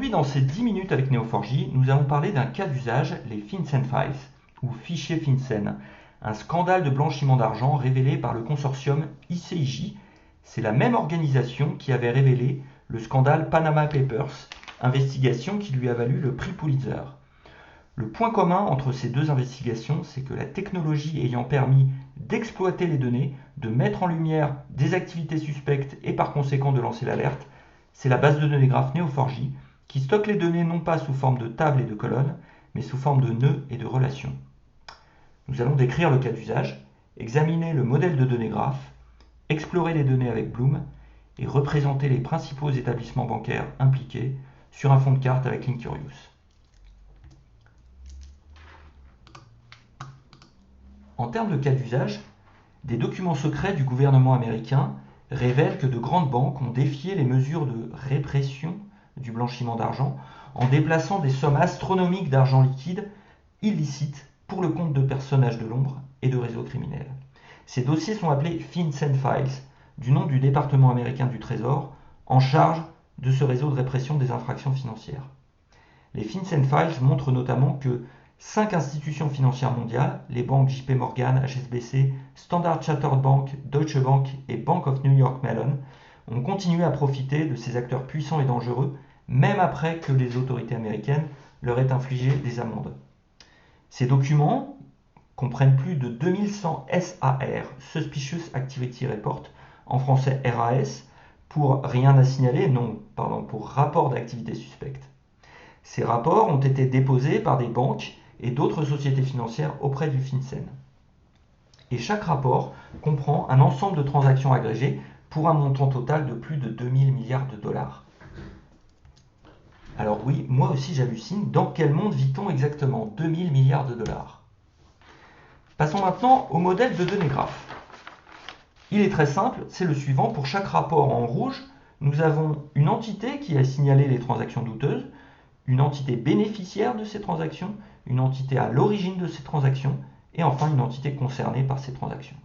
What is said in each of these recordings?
Aujourd'hui, dans ces 10 minutes avec Neo4j, nous allons parler d'un cas d'usage, les FinCEN Files, ou fichiers FinCEN, un scandale de blanchiment d'argent révélé par le consortium ICIJ. C'est la même organisation qui avait révélé le scandale Panama Papers, investigation qui lui a valu le prix Pulitzer. Le point commun entre ces deux investigations, c'est que la technologie ayant permis d'exploiter les données, de mettre en lumière des activités suspectes et par conséquent de lancer l'alerte, c'est la base de données graph Neo4j qui stocke les données non pas sous forme de tables et de colonnes, mais sous forme de nœuds et de relations. Nous allons décrire le cas d'usage, examiner le modèle de données graph, explorer les données avec Bloom et représenter les principaux établissements bancaires impliqués sur un fond de carte avec Linkurious. En termes de cas d'usage, des documents secrets du gouvernement américain révèlent que de grandes banques ont défié les mesures de répression du blanchiment d'argent en déplaçant des sommes astronomiques d'argent liquide illicite pour le compte de personnages de l'ombre et de réseaux criminels. Ces dossiers sont appelés FinCEN Files, du nom du département américain du Trésor, en charge de ce réseau de répression des infractions financières. Les FinCEN Files montrent notamment que 5 institutions financières mondiales, les banques JP Morgan, HSBC, Standard Chartered Bank, Deutsche Bank et Bank of New York Mellon, ont continué à profiter de ces acteurs puissants et dangereux, même après que les autorités américaines leur aient infligé des amendes. Ces documents comprennent plus de 2100 SAR, Suspicious Activity Report, en français RAS, pour rien à signaler, pour rapport d'activité suspecte. Ces rapports ont été déposés par des banques et d'autres sociétés financières auprès du FinCEN. Et chaque rapport comprend un ensemble de transactions agrégées pour un montant total de plus de 2000 milliards de dollars. Alors oui, moi aussi j'hallucine, dans quel monde vit-on exactement 2000 milliards de dollars? Passons maintenant au modèle de données graph. Il est très simple, c'est le suivant. Pour chaque rapport en rouge, nous avons une entité qui a signalé les transactions douteuses, une entité bénéficiaire de ces transactions, une entité à l'origine de ces transactions, et enfin une entité concernée par ces transactions.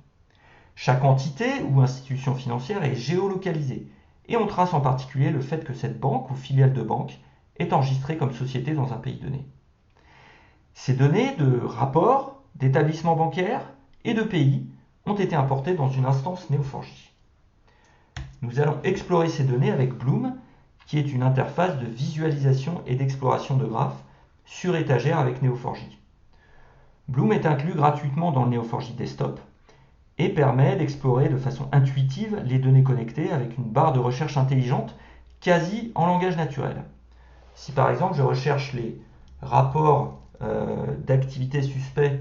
Chaque entité ou institution financière est géolocalisée, et on trace en particulier le fait que cette banque ou filiale de banque est enregistrée comme société dans un pays donné. Ces données de rapports, d'établissements bancaires et de pays ont été importées dans une instance Neo4j. Nous allons explorer ces données avec Bloom, qui est une interface de visualisation et d'exploration de graphes sur étagère avec Neo4j. Bloom est inclus gratuitement dans le Neo4j Desktop et permet d'explorer de façon intuitive les données connectées avec une barre de recherche intelligente quasi en langage naturel. Si par exemple je recherche les rapports d'activité suspects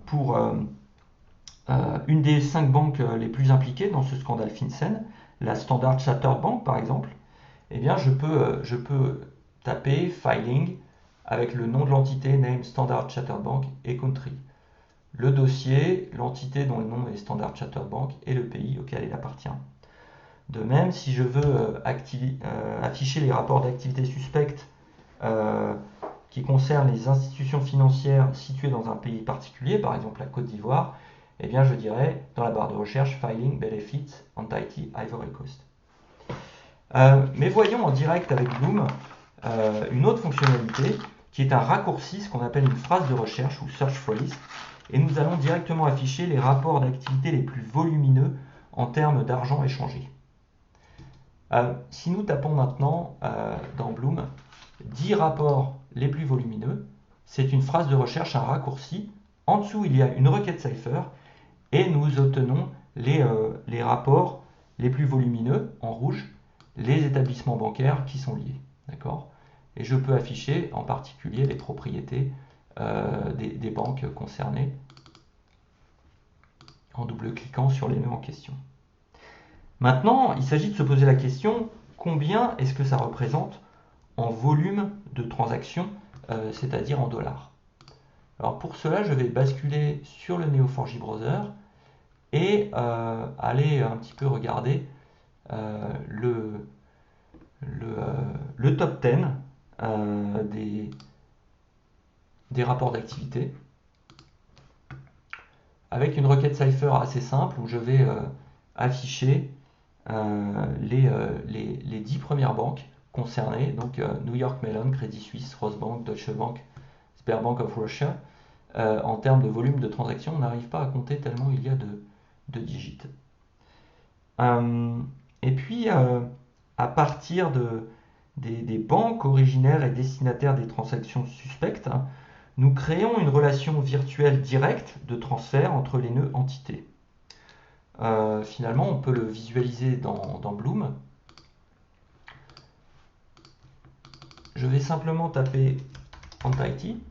pour une des 5 banques les plus impliquées dans ce scandale FinCEN, la Standard Chartered Bank par exemple, eh bien je peux taper filing avec le nom de l'entité, name Standard Chartered Bank et country. Le dossier, l'entité dont le nom est Standard Chartered Bank et le pays auquel il appartient. De même, si je veux afficher les rapports d'activité suspecte qui concernent les institutions financières situées dans un pays particulier, par exemple la Côte d'Ivoire, eh bien je dirais dans la barre de recherche Filing Benefits Entity Ivory Coast. Mais voyons en direct avec Bloom une autre fonctionnalité qui est un raccourci, ce qu'on appelle une phrase de recherche ou search for list, et nous allons directement afficher les rapports d'activité les plus volumineux en termes d'argent échangé. Si nous tapons maintenant dans Bloom 10 rapports les plus volumineux, c'est une phrase de recherche, un raccourci. En dessous, il y a une requête Cypher et nous obtenons les rapports les plus volumineux en rouge, les établissements bancaires qui sont liés. D'accord ? Et je peux afficher en particulier les propriétés des banques concernées en double-cliquant sur les nœuds en question. Maintenant, il s'agit de se poser la question, combien est-ce que ça représente en volume de transactions, c'est-à-dire en dollars. Alors pour cela, je vais basculer sur le Neo4j Browser et aller un petit peu regarder le top 10 des rapports d'activité avec une requête Cypher assez simple où je vais afficher les 10 premières banques concernés, donc New York Mellon, Credit Suisse, Rosbank, Deutsche Bank, Sberbank of Russia. En termes de volume de transactions, on n'arrive pas à compter tellement il y a de digits. Et puis, à partir des banques originaires et destinataires des transactions suspectes, nous créons une relation virtuelle directe de transfert entre les nœuds entités. Finalement, on peut le visualiser dans Bloom. Je vais simplement taper entity,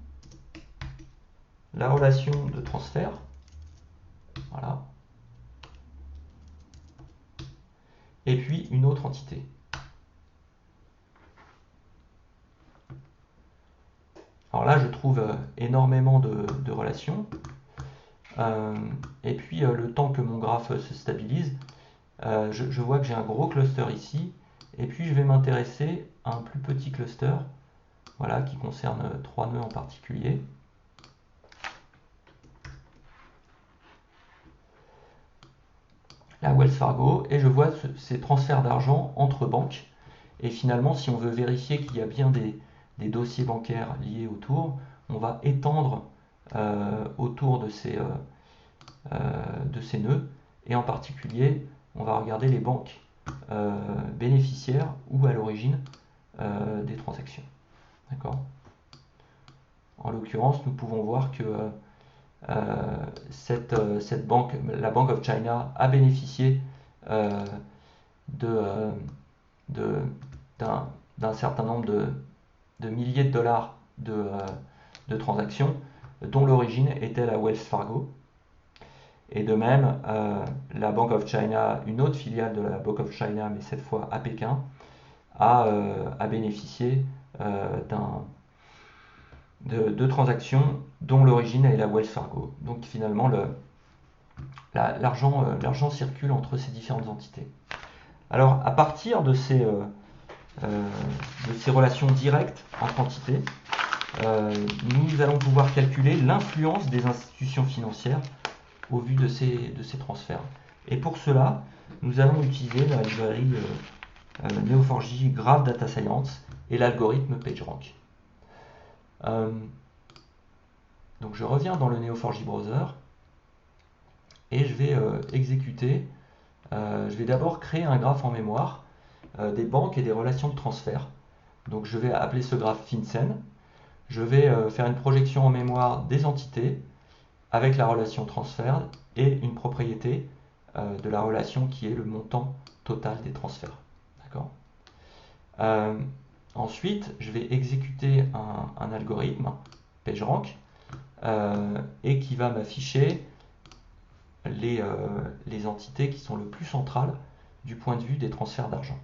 la relation de transfert. Voilà. Et puis une autre entité. Alors là, je trouve énormément de relations. Et puis, le temps que mon graphe se stabilise, je vois que j'ai un gros cluster ici. Et puis, je vais m'intéresser à un plus petit cluster, voilà, qui concerne 3 nœuds en particulier. La Wells Fargo, et je vois ces transferts d'argent entre banques. Et finalement, si on veut vérifier qu'il y a bien des dossiers bancaires liés autour, on va étendre autour de ces nœuds, et en particulier, on va regarder les banques bénéficiaires ou à l'origine des transactions. D'accord ? En l'occurrence, nous pouvons voir que cette banque, la Bank of China, a bénéficié d'un certain nombre de milliers de dollars de transactions, dont l'origine était la Wells Fargo. Et de même, la Bank of China, une autre filiale de la Bank of China, mais cette fois à Pékin, a bénéficié de transactions dont l'origine est la Wells Fargo. Donc finalement, l'argent circule entre ces différentes entités. Alors, à partir de ces relations directes entre entités, nous allons pouvoir calculer l'influence des institutions financières au vu de ces transferts. Et pour cela, nous allons utiliser la librairie Neo4j Graph Data Science et l'algorithme PageRank. Donc je reviens dans le Neo4j Browser et je vais exécuter. Je vais d'abord créer un graphe en mémoire des banques et des relations de transfert. Donc je vais appeler ce graphe FinCEN. Je vais faire une projection en mémoire des entités avec la relation transfert et une propriété de la relation qui est le montant total des transferts. D'accord ? Ensuite, je vais exécuter un algorithme PageRank et qui va m'afficher les entités qui sont le plus centrales du point de vue des transferts d'argent.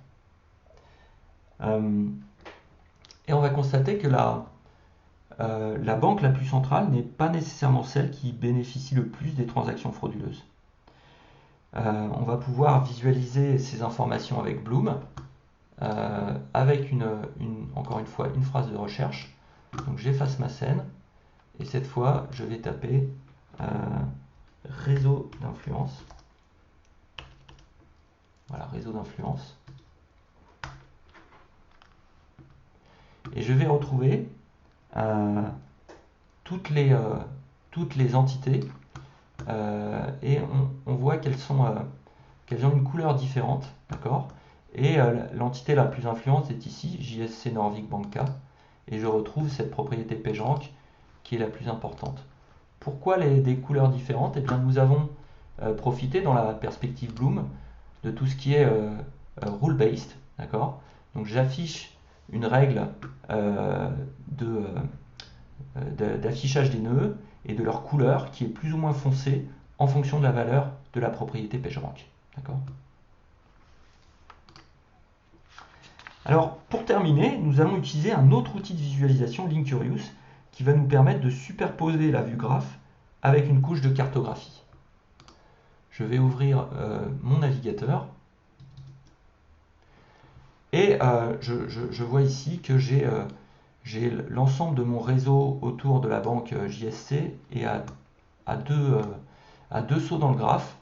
Et on va constater que la banque la plus centrale n'est pas nécessairement celle qui bénéficie le plus des transactions frauduleuses. On va pouvoir visualiser ces informations avec Bloom, avec encore une fois une phrase de recherche. Donc j'efface ma scène, et cette fois je vais taper réseau d'influence. Voilà, réseau d'influence. Et je vais retrouver toutes les entités et on voit qu'elles ont une couleur différente, d'accord ? Et l'entité la plus influente est ici, JSC Norvik Banka, et je retrouve cette propriété PageRank qui est la plus importante. Pourquoi des couleurs différentes ? Eh bien, nous avons profité dans la perspective Bloom de tout ce qui est rule-based, d'accord ? Donc j'affiche une règle d'affichage des nœuds et de leur couleur qui est plus ou moins foncée en fonction de la valeur de la propriété PageRank. D'accord ? Alors, pour terminer, nous allons utiliser un autre outil de visualisation, Linkurious, qui va nous permettre de superposer la vue graphe avec une couche de cartographie. Je vais ouvrir mon navigateur et je vois ici que j'ai l'ensemble de mon réseau autour de la banque JSC et à deux sauts dans le graphe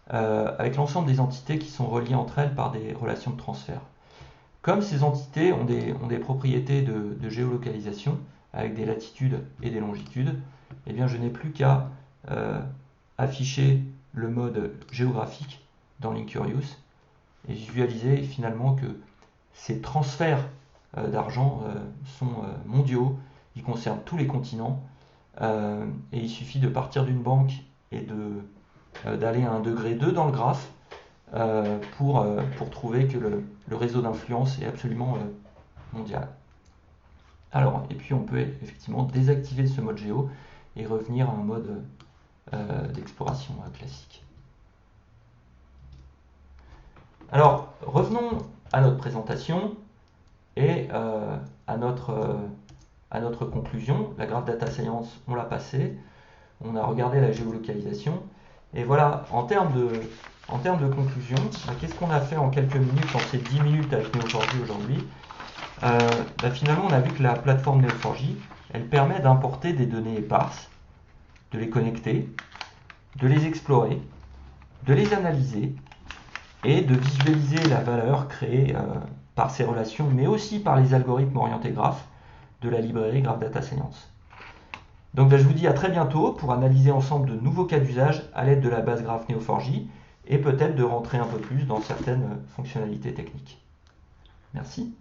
avec l'ensemble des entités qui sont reliées entre elles par des relations de transfert. Comme ces entités ont des propriétés de géolocalisation, avec des latitudes et des longitudes, eh bien je n'ai plus qu'à afficher le mode géographique dans Linkurious et visualiser finalement que ces transferts d'argent sont mondiaux, ils concernent tous les continents, et il suffit de partir d'une banque et d'aller à un degré 2 dans le graphe pour trouver que le réseau d'influence est absolument mondial. Alors, et puis on peut effectivement désactiver ce mode géo et revenir à un mode d'exploration classique. Alors, revenons à notre présentation et à notre conclusion. La Graph Data Science, on l'a passée, on a regardé la géolocalisation, et voilà, en termes de conclusion, qu'est-ce qu'on a fait en quelques minutes, en ces 10 minutes avec Neo4j aujourd'hui? Finalement, on a vu que la plateforme Neo4j, elle permet d'importer des données éparses, de les connecter, de les explorer, de les analyser et de visualiser la valeur créée par ces relations, mais aussi par les algorithmes orientés graphes de la librairie Graph Data Science. Donc je vous dis à très bientôt pour analyser ensemble de nouveaux cas d'usage à l'aide de la base graph Neo4j et peut-être de rentrer un peu plus dans certaines fonctionnalités techniques. Merci.